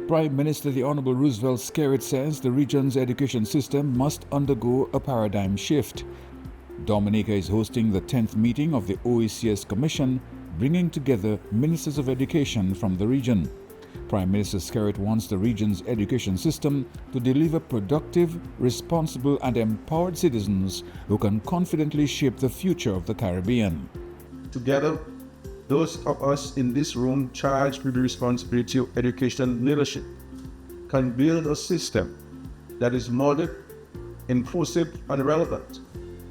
Prime Minister the Hon Roosevelt Skerrit says the region's education system must undergo a paradigm shift. Dominica is hosting the 10th meeting of the OECS Commission, bringing together ministers of education from the region. Prime Minister Skerrit wants the region's education system to deliver productive, responsible and empowered citizens who can confidently shape the future of the Caribbean. Together, those of us in this room charged with the responsibility of education leadership can build a system that is modern, inclusive and relevant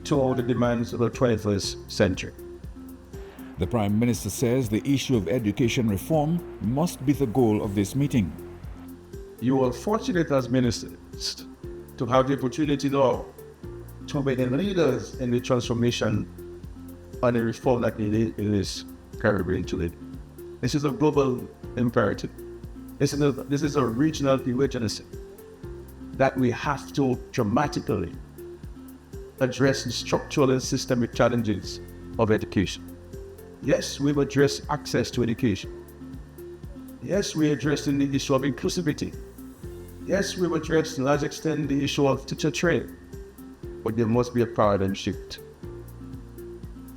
to all the demands of the 21st century. The Prime Minister says the issue of education reform must be the goal of this meeting. You are fortunate as ministers to have the opportunity now to be the leaders in the transformation and the reform that is Caribbean today. This is a global imperative. This is a regional emergency that we have to dramatically address the structural and systemic challenges of education. Yes, we've addressed access to education. Yes, we're addressing the issue of inclusivity. Yes, we've addressed to a large extent the issue of teacher training. But there must be a paradigm shift.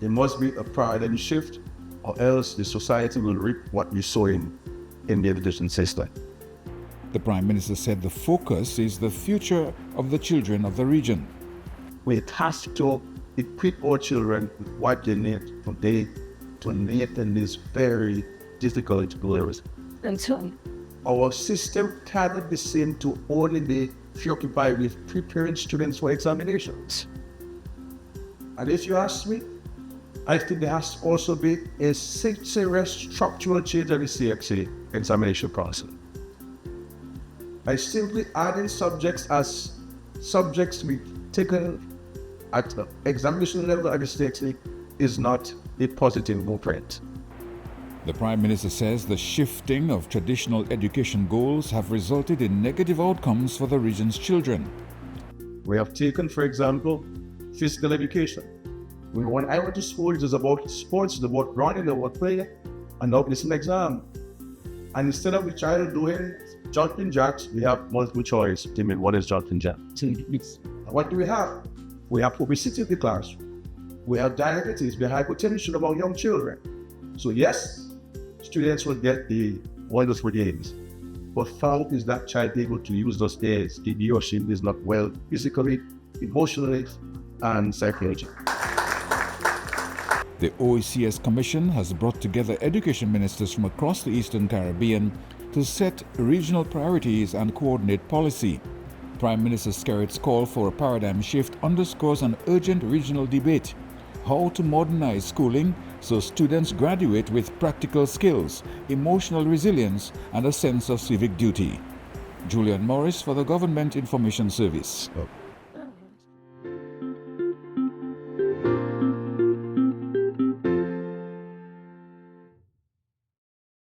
There must be a paradigm shift, or else the society will reap what we sow in the education system. The Prime Minister said the focus is the future of the children of the region. We have to equip our children with what they need today to meet in this very difficult areas. Our system cannot be seen to only be preoccupied with preparing students for examinations. And if you ask me, I think there has to also be a serious structural change of the CXA examination process. By simply adding subjects as subjects to be taken at the examination level at the CXA is not a positive blueprint. The Prime Minister says the shifting of traditional education goals have resulted in negative outcomes for the region's children. We have taken, for example, physical education. When I went to school, it was about sports, it was about running, it was about playing, and now it's an exam. And instead of the child doing jumping jacks, we have multiple choice. What is jumping jacks? What do we have? We have obesity in the classroom. We have diabetes, we have hypertension among young children. So yes, students will get the wonderful games. But how is that child able to use those days if he or she is not well physically, emotionally, and psychologically? The OECS Commission has brought together education ministers from across the Eastern Caribbean to set regional priorities and coordinate policy. Prime Minister Skerrit's call for a paradigm shift underscores an urgent regional debate: how to modernize schooling so students graduate with practical skills, emotional resilience, and a sense of civic duty. Julian Morris for the Government Information Service.